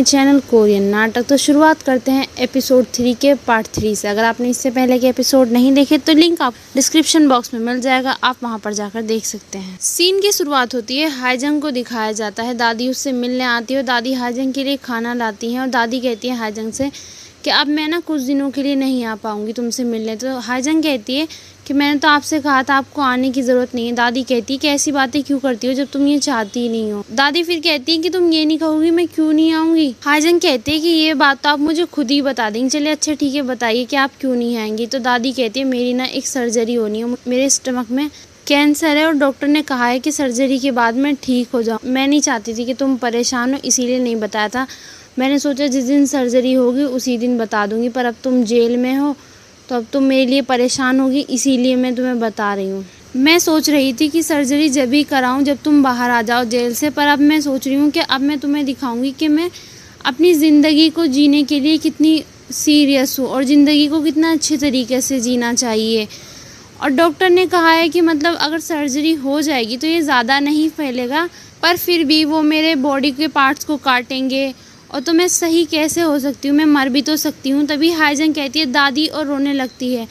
My channel Korean नाटक। तो शुरुआत करते हैं एपिसोड 3 के पार्ट 3 से। अगर आपने इससे पहले के एपिसोड नहीं देखे तो लिंक आप डिस्क्रिप्शन बॉक्स में मिल जाएगा, आप वहां पर जाकर देख सकते हैं। सीन की शुरुआत होती है, हाईजंग को दिखाया जाता है। दादी उससे मिलने आती है और दादी हाईजंग के लिए खाना लाती है और दादी कहती है हाईजंग से कि अब मैं ना कुछ दिनों के लिए नहीं आ पाऊंगी तुमसे मिलने। तो हाईजंग कहती है कि मैंने तो आपसे कहा था आपको आने की ज़रूरत नहीं है। दादी कहती है कि ऐसी बातें क्यों करती हो जब तुम ये चाहती ही नहीं हो। दादी फिर कहती है कि तुम ये नहीं कहोगी मैं क्यों नहीं आऊँगी। हाईजंग कहती है कि ये बात तो आप मुझे खुद ही बता देंगे। चलिए अच्छा ठीक है, बताइए कि आप क्यों नहीं आएंगी। तो दादी कहती है मेरी ना एक सर्जरी होनी है, मेरे स्टमक में कैंसर है और डॉक्टर ने कहा है कि सर्जरी के बाद मैं ठीक हो जाऊँ। मैं नहीं चाहती थी कि तुम परेशान हो, इसीलिए नहीं बताया था। मैंने सोचा जिस दिन सर्जरी होगी उसी दिन बता दूंगी, पर अब तुम जेल में हो तो अब तुम मेरे लिए परेशान होगी, इसीलिए मैं तुम्हें बता रही हूँ। मैं सोच रही थी कि सर्जरी जब भी कराऊँ जब तुम बाहर आ जाओ जेल से, पर अब मैं सोच रही हूँ कि अब मैं तुम्हें दिखाऊंगी कि मैं अपनी ज़िंदगी को जीने के लिए कितनी सीरियस हूँ और ज़िंदगी को कितना अच्छे तरीके से जीना चाहिए। और डॉक्टर ने कहा है कि मतलब अगर सर्जरी हो जाएगी तो ये ज़्यादा नहीं फैलेगा, पर फिर भी वो मेरे बॉडी के पार्ट्स को काटेंगे और तो मैं सही कैसे हो सकती हूँ, मैं मर भी तो सकती हूँ। तभी हाईजंग कहती है दादी और रोने लगती है।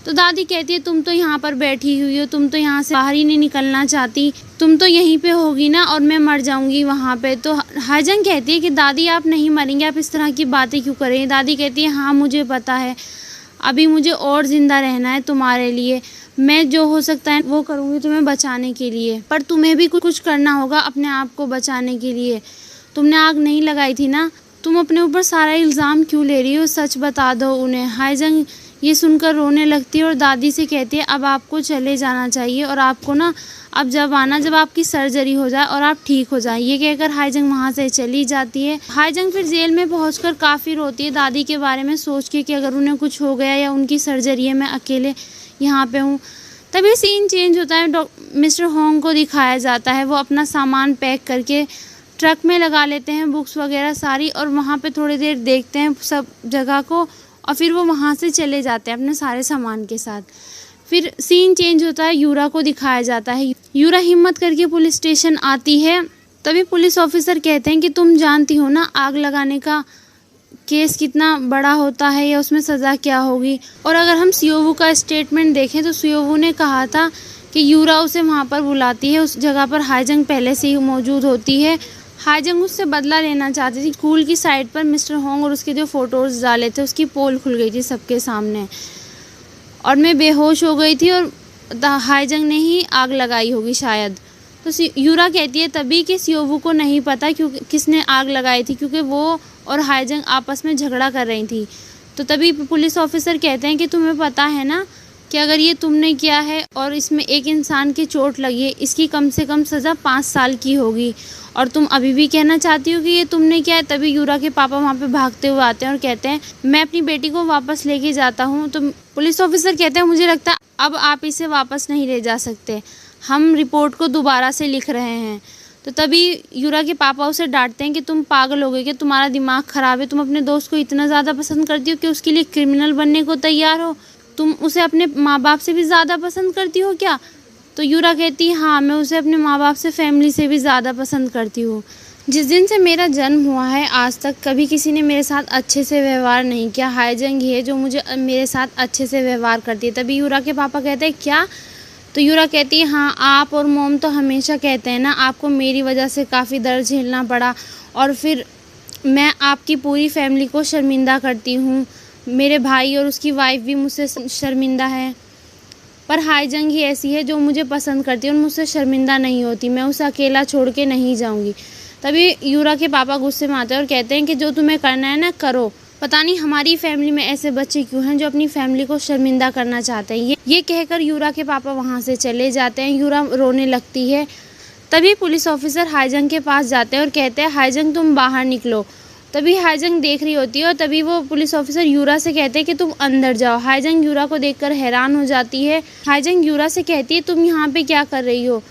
तो दादी कहती है तुम तो यहाँ पर बैठी हुई हो, तुम तो यहाँ से बाहर ही नहीं निकलना चाहती, तुम तो यहीं पे होगी ना और मैं मर जाऊँगी वहाँ पे। तो हाईजंग कहती है कि दादी आप नहीं मरेंगे, आप इस तरह की बातें क्यों कर रही हैं। दादी कहती है हाँ मुझे पता है, अभी मुझे और ज़िंदा रहना है तुम्हारे लिए, मैं जो हो सकता है वो करूँगी तुम्हें बचाने के लिए, पर तुम्हें भी कुछ करना होगा अपने आप को बचाने के लिए। तुमने आग नहीं लगाई थी ना, तुम अपने ऊपर सारा इल्ज़ाम क्यों ले रही हो, सच बता दो उन्हें। हाईजंग ये सुनकर रोने लगती है और दादी से कहती है अब आपको चले जाना चाहिए और आपको ना अब जब आना जब आपकी सर्जरी हो जाए और आप ठीक हो जाए। ये कहकर हाईजंग वहाँ से चली जाती है। हाईजंग फिर जेल में पहुँचकर काफ़ी रोती है दादी के बारे में सोच के कि अगर उन्हें कुछ हो गया या उनकी सर्जरी है, मैं अकेले यहाँ पे हूँ। तभी सीन चेंज होता है, मिस्टर होंग को दिखाया जाता है। वो अपना सामान पैक करके ट्रक में लगा लेते हैं, बुक्स वगैरह सारी, और वहाँ पे थोड़ी देर देखते हैं सब जगह को और फिर वो वहाँ से चले जाते हैं अपने सारे सामान के साथ। फिर सीन चेंज होता है, यूरा को दिखाया जाता है। यूरा हिम्मत करके पुलिस स्टेशन आती है। तभी पुलिस ऑफिसर कहते हैं कि तुम जानती हो ना आग लगाने का केस कितना बड़ा होता है या उसमें सज़ा क्या होगी। और अगर हम सियोवू का स्टेटमेंट देखें तो सियोवू ने कहा था कि यूरा उसे वहाँ पर बुलाती है, उस जगह पर हाईजंग पहले से ही मौजूद होती है। हाईजंग उससे बदला लेना चाहती थी। स्कूल की साइड पर मिस्टर होंग और उसके जो फ़ोटोज़ डाले थे उसकी पोल खुल गई थी सबके सामने और मैं बेहोश हो गई थी और हाईजंग ने ही आग लगाई होगी शायद। तो यूरा कहती है तभी कि सियोवू को नहीं पता क्योंकि किसने आग लगाई थी, क्योंकि वो और हाईजंग आपस में झगड़ा कर रही थी। तो तभी पुलिस ऑफिसर कहते हैं कि तुम्हें पता है ना कि अगर ये तुमने किया है और इसमें एक इंसान की चोट लगी है, इसकी कम से कम सज़ा 5 साल की होगी और तुम अभी भी कहना चाहती हो कि ये तुमने किया है। तभी यूरा के पापा वहाँ पे भागते हुए आते हैं और कहते हैं मैं अपनी बेटी को वापस लेके जाता हूँ। तो पुलिस ऑफिसर कहते हैं मुझे लगता है अब आप इसे वापस नहीं ले जा सकते, हम रिपोर्ट को दोबारा से लिख रहे हैं। तो तभी यूरा के पापा उसे डांटते हैं कि तुम पागल हो गए, कि तुम्हारा दिमाग ख़राब है, तुम अपने दोस्त को इतना ज़्यादा पसंद करती हो कि उसके लिए क्रिमिनल बनने को तैयार हो, तुम उसे अपने माँ बाप से भी ज़्यादा पसंद करती हो क्या। तो यूरा कहती है हाँ मैं उसे अपने माँ बाप से फैमिली से भी ज़्यादा पसंद करती हूँ। जिस दिन से मेरा जन्म हुआ है आज तक कभी किसी ने मेरे साथ अच्छे से व्यवहार नहीं किया, हाईजंग ही है जो मुझे मेरे साथ अच्छे से व्यवहार करती है। तभी यूरा के पापा कहते हैं क्या। तो यूरा कहती है हाँ आप और मोम तो हमेशा कहते हैं ना आपको मेरी वजह से काफ़ी दर्द झेलना पड़ा और फिर मैं आपकी पूरी फैमिली को शर्मिंदा करती हूँ, मेरे भाई और उसकी वाइफ भी मुझसे शर्मिंदा है, पर हाईजंग ही ऐसी है जो मुझे पसंद करती है और मुझसे शर्मिंदा नहीं होती, मैं उसे अकेला छोड़ के नहीं जाऊंगी। तभी यूरा के पापा गुस्से में आते हैं और कहते हैं कि जो तुम्हें करना है ना करो, पता नहीं हमारी फैमिली में ऐसे बच्चे क्यों हैं जो अपनी फैमिली को शर्मिंदा करना चाहते हैं। ये कहकर यूरा के पापा वहाँ से चले जाते हैं। यूरा रोने लगती है। तभी पुलिस ऑफिसर हाईजंग के पास जाते हैं और कहते हैं हाईजंग तुम बाहर निकलो। तभी हाईजंग देख रही होती है और तभी वो पुलिस ऑफिसर यूरा से कहते हैं कि तुम अंदर जाओ। हाईजंग यूरा को देखकर हैरान हो जाती है। हाईजंग यूरा से कहती है तुम यहाँ पे क्या कर रही हो।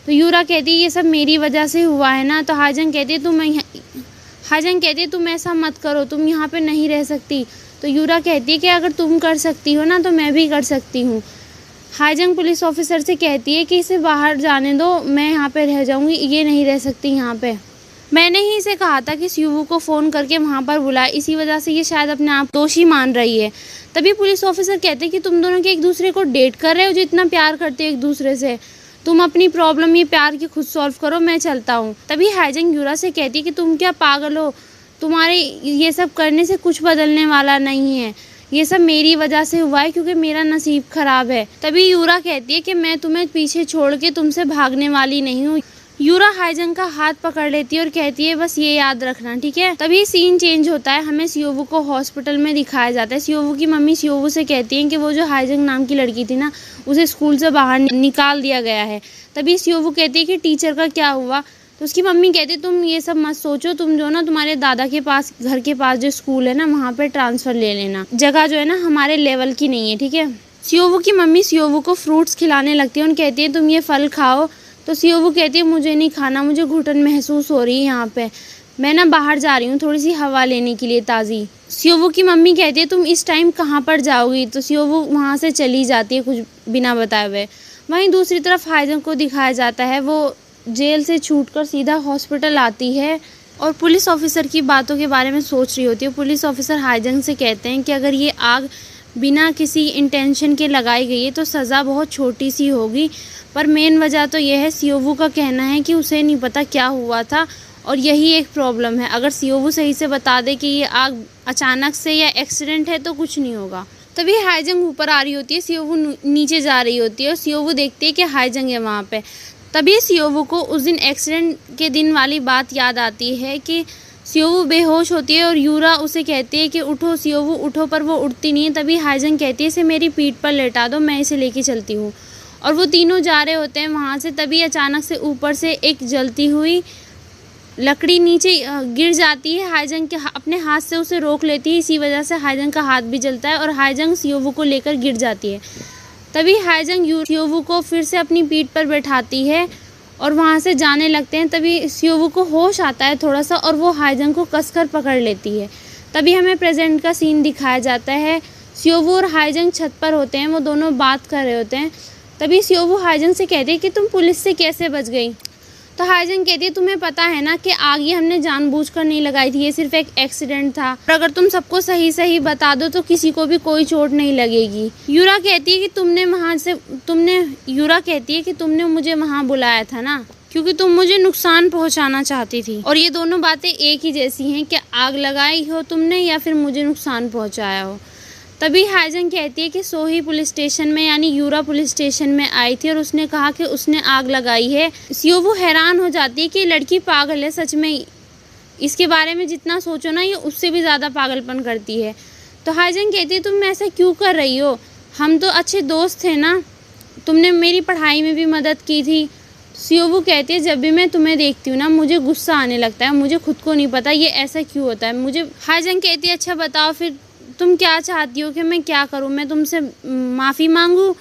तो यूरा कहती है ये सब मेरी वजह से हुआ है ना। तो हाईजंग कहती है तुम ऐसा मत करो, तुम यहाँ पे नहीं रह सकती। तो यूरा कहती है कि अगर तुम कर सकती हो ना तो मैं भी कर सकती हूँ। हाईजंग पुलिस ऑफिसर से कहती है कि इसे बाहर जाने दो, मैं यहाँ पे रह जाऊँगी, ये नहीं रह सकती यहाँ पे। मैंने ही इसे कहा था कि सियोवू को फ़ोन करके वहाँ पर बुलाए, इसी वजह से ये शायद अपने आप दोषी मान रही है। तभी पुलिस ऑफिसर कहते हैं कि तुम दोनों के एक दूसरे को डेट कर रहे हो, जो इतना प्यार करते हो एक दूसरे से। तुम अपनी प्रॉब्लम ये प्यार की खुद सॉल्व करो, मैं चलता हूँ। तभी हाईजंग यूरा से कहती है कि तुम क्या पागल हो, तुम्हारे ये सब करने से कुछ बदलने वाला नहीं है, ये सब मेरी वजह से हुआ है क्योंकि मेरा नसीब खराब है। तभी यूरा कहती है कि मैं तुम्हें पीछे छोड़ के तुमसे भागने वाली नहीं हूँ। यूरा हाईजंग का हाथ पकड़ लेती है और कहती है बस ये याद रखना, ठीक है। तभी सीन चेंज होता है, हमें सियोवू को हॉस्पिटल में दिखाया जाता है। सियोवू की मम्मी सियोवू से कहती है कि वो जो हाईजंग नाम की लड़की थी ना, उसे स्कूल से बाहर निकाल दिया गया है। तभी सियोवू कहती है कि टीचर का क्या हुआ, तो उसकी मम्मी कहती है तुम ये सब मत सोचो, तुम जो ना तुम्हारे दादा के पास, घर के पास जो स्कूल है ना, वहाँ पे ट्रांसफ़र ले लेना, जगह जो है ना हमारे लेवल की नहीं है, ठीक है। सियोवू की मम्मी सियोवू को फ्रूट्स खिलाने लगती है और कहती है तुम ये फल खाओ। तो सियोवू कहती है मुझे नहीं खाना, मुझे घुटन महसूस हो रही है यहाँ पे, मैं ना बाहर जा रही हूँ थोड़ी सी हवा लेने के लिए ताज़ी। सियोवू की मम्मी कहती है तुम इस टाइम कहाँ पर जाओगी, तो सियोवू वहाँ से चली जाती है कुछ बिना बताए हुए। वहीं दूसरी तरफ हाईजंग को दिखाया जाता है, वो जेल से छूटकर सीधा हॉस्पिटल आती है और पुलिस ऑफिसर की बातों के बारे में सोच रही होती है। पुलिस ऑफिसर हाईजंग से कहते हैं कि अगर ये आग बिना किसी इंटेंशन के लगाई गई है तो सज़ा बहुत छोटी सी होगी, पर मेन वजह तो यह है, सियोवू का कहना है कि उसे नहीं पता क्या हुआ था और यही एक प्रॉब्लम है। अगर सियोवू सही से बता दे कि ये आग अचानक से या एक्सीडेंट है तो कुछ नहीं होगा। तभी हाईजंग ऊपर आ रही होती है, सियोवू नीचे जा रही होती है और सियोवू देखती है कि हाईजंग है वहाँ पे। तभी सियोवू को उस दिन एक्सीडेंट के दिन वाली बात याद आती है कि सियोवू बेहोश होती है और यूरा उसे कहती है कि उठो सियोवू उठो, पर वो उठती नहीं है। तभी हाईजंग कहती है इसे मेरी पीठ पर लेटा दो, मैं इसे लेके चलती हूँ। और वो तीनों जा रहे होते हैं वहाँ से। तभी अचानक से ऊपर से एक जलती हुई लकड़ी नीचे गिर जाती है, हाईजंग के अपने हाथ से उसे रोक लेती है, इसी वजह से हाईजंग का हाथ भी जलता है और हाईजंग सियोवू को लेकर गिर जाती है। तभी हाईजंग सियोवू को फिर से अपनी पीठ पर बैठाती है और वहाँ से जाने लगते हैं। तभी सियोवू को होश आता है थोड़ा सा और वो हाईजंग को कसकर पकड़ लेती है। तभी हमें प्रेजेंट का सीन दिखाया जाता है, सियोवू और हाईजंग छत पर होते हैं, वो दोनों बात कर रहे होते हैं। तभी सियोवू हाईजंग से कहती है कि तुम पुलिस से कैसे बच गई। तो हाईजंग कहती है तुम्हें पता है ना कि आग ये हमने जानबूझकर नहीं लगाई थी, ये सिर्फ एक एक्सीडेंट था, और अगर तुम सबको सही सही बता दो तो किसी को भी कोई चोट नहीं लगेगी। यूरा कहती है कि तुमने मुझे वहाँ बुलाया था ना, क्योंकि तुम मुझे नुकसान पहुँचाना चाहती थी। और ये दोनों बातें एक ही जैसी हैं कि आग लगाई हो तुमने या फिर मुझे नुकसान पहुँचाया हो। तभी हाईजंग कहती है कि सोही पुलिस स्टेशन में यानी यूरा पुलिस स्टेशन में आई थी और उसने कहा कि उसने आग लगाई है। सियोवू हैरान हो जाती है कि ये लड़की पागल है सच में, इसके बारे में जितना सोचो ना ये उससे भी ज़्यादा पागलपन करती है। तो हाईजंग कहती है तुम ऐसा क्यों कर रही हो, हम तो अच्छे दोस्त थे ना, तुमने मेरी पढ़ाई में भी मदद की थी। सियोवू कहती है जब भी मैं तुम्हें देखती हूँ ना मुझे गुस्सा आने लगता है, मुझे खुद को नहीं पता ये ऐसा क्यों होता है मुझे। हाईजंग कहती है अच्छा बताओ फिर तुम क्या चाहती हो कि मैं क्या करूं, मैं तुमसे माफ़ी मांगूं,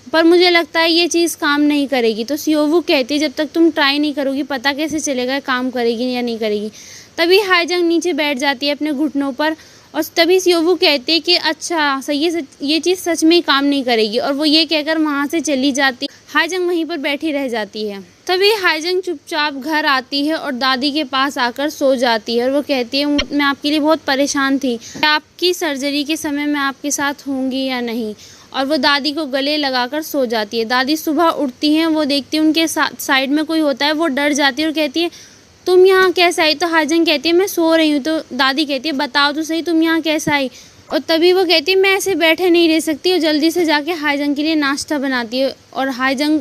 पर मुझे लगता है ये चीज़ काम नहीं करेगी। तो सियोवू कहती है जब तक तुम ट्राई नहीं करोगी पता कैसे चलेगा काम करेगी या नहीं करेगी। तभी हाईजंग नीचे बैठ जाती है अपने घुटनों पर और तभी सियोवू कहती है कि अच्छा सही है, ये चीज़ सच में ही काम नहीं करेगी, और वो ये कहकर वहाँ से चली जाती। हाईजंग वहीं पर बैठी रह जाती है। तभी हाईजंग चुपचाप घर आती है और दादी के पास आकर सो जाती है और वो कहती है मैं आपके लिए बहुत परेशान थी, आपकी सर्जरी के समय मैं आपके साथ होंगी या नहीं, और वो दादी को गले लगाकर सो जाती है। दादी सुबह उठती हैं, वो देखती है उनके साइड में कोई होता है, वो डर जाती है और कहती है तुम यहाँ कैसे आई। तो हाईजंग कहती है मैं सो रही हूँ। तो दादी कहती है बताओ तो सही तुम यहाँ कैसे आई। और तभी वो कहती है मैं ऐसे बैठे नहीं रह सकती, और जल्दी से जाके हाईजंग के लिए नाश्ता बनाती है। और हाईजंग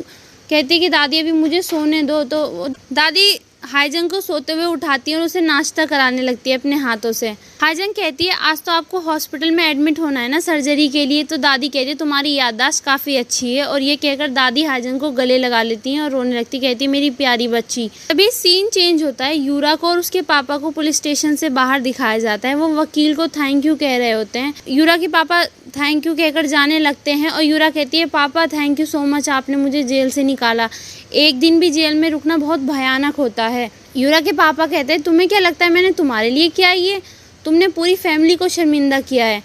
कहती है कि दादी अभी मुझे सोने दो। तो दादी हाईजंग को सोते हुए उठाती है और उसे नाश्ता कराने लगती है अपने हाथों से। हाईजंग कहती है आज तो आपको हॉस्पिटल में एडमिट होना है ना सर्जरी के लिए। तो दादी कहती है तुम्हारी याददाश्त काफ़ी अच्छी है, और ये कहकर दादी हाईजंग को गले लगा लेती हैं और रोने लगती, कहती है मेरी प्यारी बच्ची। अभी सीन चेंज होता है, यूरा को और उसके पापा को पुलिस स्टेशन से बाहर दिखाया जाता है। वो वकील को थैंक यू कह रहे होते हैं। यूरा के पापा थैंक यू कहकर जाने लगते हैं और यूरा कहती है पापा थैंक यू सो मच, आपने मुझे जेल से निकाला, एक दिन भी जेल में रुकना बहुत भयानक होता है। यूरा के पापा कहते हैं तुम्हें क्या लगता है मैंने तुम्हारे लिए किया ये, तुमने पूरी फैमिली को शर्मिंदा किया है।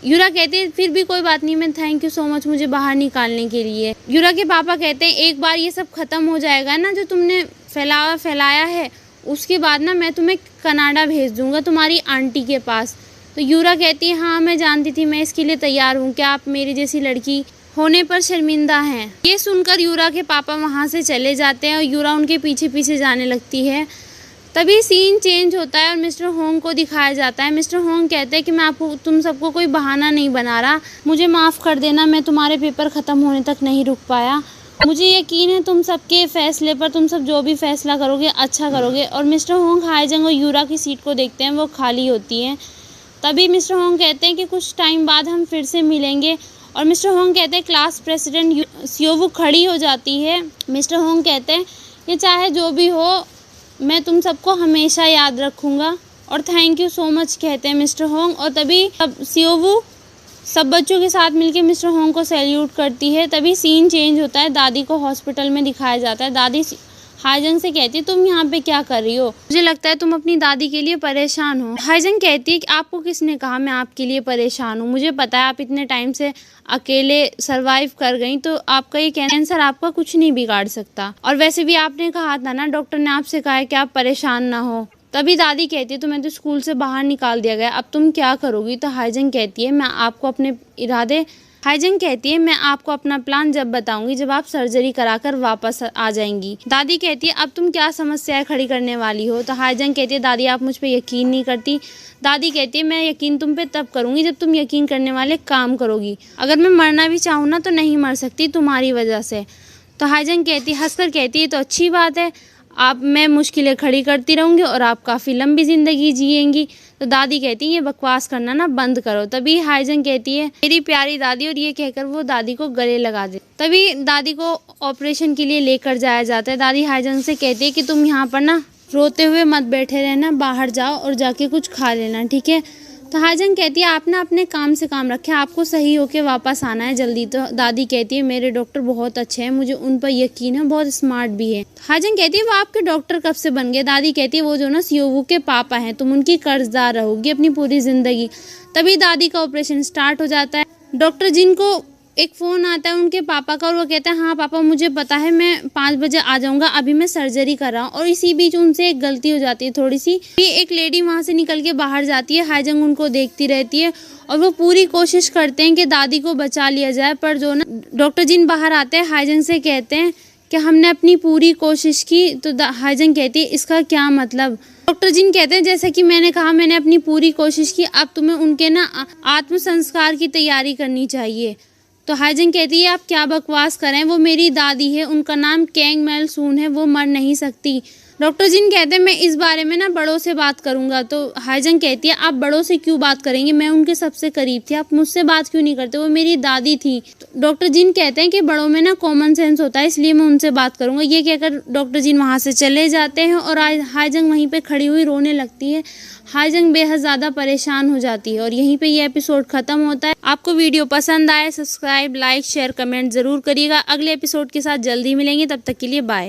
यूरा कहते हैं फिर भी कोई बात नहीं, मैं थैंक यू सो मच मुझे बाहर निकालने के लिए। यूरा के पापा कहते हैं एक बार ये सब ख़त्म हो जाएगा ना जो तुमने फैलाया है, उसके बाद ना मैं तुम्हें कनाडा भेज दूँगा तुम्हारी आंटी के पास। तो यूरा कहती है हाँ मैं जानती थी, मैं इसके लिए तैयार हूँ, क्या आप मेरी जैसी लड़की होने पर शर्मिंदा हैं। ये सुनकर यूरा के पापा वहाँ से चले जाते हैं और यूरा उनके पीछे पीछे जाने लगती है। तभी सीन चेंज होता है और मिस्टर होंग को दिखाया जाता है। मिस्टर होंग कहते हैं कि मैं आपको तुम सबको कोई बहाना नहीं बना रहा, मुझे माफ़ कर देना, मैं तुम्हारे पेपर ख़त्म होने तक नहीं रुक पाया। मुझे यकीन है तुम सबके फ़ैसले पर, तुम सब जो भी फ़ैसला करोगे अच्छा करोगे। और मिस्टर होंग हाईजंग और यूरा की सीट को देखते हैं, वो खाली होती है। तभी मिस्टर होंग कहते हैं कि कुछ टाइम बाद हम फिर से मिलेंगे। और मिस्टर होंग कहते हैं क्लास प्रेसिडेंट सियोवू खड़ी हो जाती है। मिस्टर होंग कहते हैं कि चाहे जो भी हो मैं तुम सबको हमेशा याद रखूँगा और थैंक यू सो मच कहते हैं मिस्टर होंग। और तभी सियोवू सब बच्चों के साथ मिलके मिस्टर होंग को सैल्यूट करती है। तभी सीन चेंज होता है, दादी को हॉस्पिटल में दिखाया जाता है। दादी हाईजंग से कहती है तुम यहाँ पे क्या कर रही हो, मुझे लगता है तुम अपनी दादी के लिए परेशान हो। हाईजंग कहती है कि आपको किसने कहा मैं आपके लिए परेशान हूँ, मुझे पता है आप इतने टाइम से अकेले सरवाइव कर गई, तो आपका ये कैंसर आपका कुछ नहीं बिगाड़ सकता। और वैसे भी आपने कहा था ना, डॉक्टर ने आपसे कहा है कि आप परेशान ना हो। तभी दादी कहती है तुम्हें तो स्कूल से बाहर निकाल दिया गया, अब तुम क्या करोगी। तो हाईजंग कहती है मैं आपको अपने इरादे हाईजंग कहती है मैं आपको अपना प्लान जब बताऊंगी जब आप सर्जरी कराकर वापस आ जाएंगी। दादी कहती है अब तुम क्या समस्याएं खड़ी करने वाली हो। तो हाईजंग कहती है दादी आप मुझ पे यकीन नहीं करती। दादी कहती है मैं यकीन तुम पे तब करूंगी जब तुम यकीन करने वाले काम करोगी। अगर मैं मरना भी चाहूँ ना तो नहीं मर सकती तुम्हारी वजह से। तो हाईजंग कहती है हंसकर कहती है तो अच्छी बात है, आप मैं मुश्किलें खड़ी करती रहूँगी और आप काफ़ी लंबी ज़िंदगी जिएंगी। तो दादी कहती है ये बकवास करना ना बंद करो। तभी हाईजंग कहती है मेरी प्यारी दादी, और ये कहकर वो दादी को गले लगा दे। तभी दादी को ऑपरेशन के लिए लेकर जाया जाता है। दादी हाईजंग से कहती है कि तुम यहाँ पर ना रोते हुए मत बैठे रहना, बाहर जाओ और जाके कुछ खा लेना, ठीक है। तो हाईजंग कहती है आप ना अपने काम से काम रखें, आपको सही होके वापस आना है जल्दी। तो दादी कहती है मेरे डॉक्टर बहुत अच्छे हैं, मुझे उन पर यकीन है, बहुत स्मार्ट भी है। हाईजंग कहती है वो आपके डॉक्टर कब से बन गए। दादी कहती है वो जो ना सियोवू के पापा हैं, तुम उनकी कर्जदार रहोगी अपनी पूरी जिंदगी। तभी दादी का ऑपरेशन स्टार्ट हो जाता है। डॉक्टर जिन को एक फ़ोन आता है उनके पापा का और वो कहते हैं हाँ पापा मुझे पता है, मैं 5 बजे आ जाऊँगा, अभी मैं सर्जरी कर रहा हूँ। और इसी बीच उनसे एक गलती हो जाती है थोड़ी सी, एक लेडी वहाँ से निकल के बाहर जाती है। हाईजंग उनको देखती रहती है और वो पूरी कोशिश करते हैं कि दादी को बचा लिया जाए। पर जो ना डॉक्टर जिन बाहर आते हैं हाईजंग से कहते हैं कि हमने अपनी पूरी कोशिश की। तो हाईजंग कहती है इसका क्या मतलब। डॉक्टर जिन कहते हैं जैसा कि मैंने कहा मैंने अपनी पूरी कोशिश की, अब तुम्हें उनके ना आत्म संस्कार की तैयारी करनी चाहिए। तो हाईजंग कहती है आप क्या बकवास करें, वो मेरी दादी है, उनका नाम कैंग मेल सून है, वो मर नहीं सकती। डॉक्टर जिन कहते हैं मैं इस बारे में ना बड़ों से बात करूंगा। तो हाईजंग कहती है आप बड़ों से क्यों बात करेंगे, मैं उनके सबसे करीब थी, आप मुझसे बात क्यों नहीं करते, वो मेरी दादी थी। तो डॉक्टर जिन कहते हैं कि बड़ों में ना कॉमन सेंस होता है, इसलिए मैं उनसे बात करूंगा। ये कहकर डॉक्टर जिन वहाँ से चले जाते हैं और हाईजंग वहीं पर खड़ी हुई रोने लगती है। हाईजंग बेहद ज़्यादा परेशान हो जाती है और यहीं पे ये एपिसोड ख़त्म होता है। आपको वीडियो पसंद आए सब्सक्राइब लाइक शेयर कमेंट ज़रूर करिएगा। अगले एपिसोड के साथ जल्दी मिलेंगे, तब तक के लिए बाय।